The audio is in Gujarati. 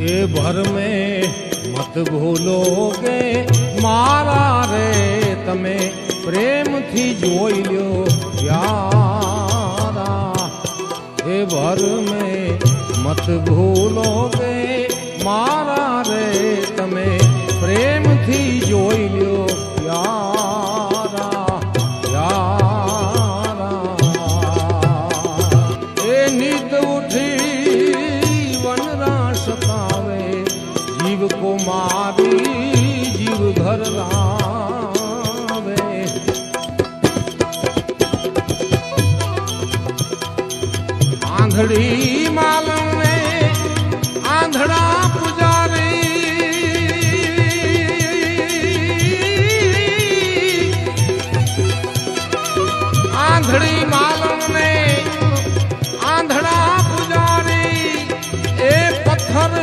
એ ભર में मत ભૂલોગે મારા રે તમે પ્રેમથી જોઈ લ્યો યારા એ ભર में मत ભૂલોગે મારા રે તમે પ્રેમથી જોઈ લ્યો યારા યારા એ નીંદ ઉઠી વનરા સતાવે જીવ કો મારી જીવ ઘર લાવે આંધળી માલમ ને આંધળા પુજારી આંધળી માલમ ને આંધળા પુજારી એ પથ્થર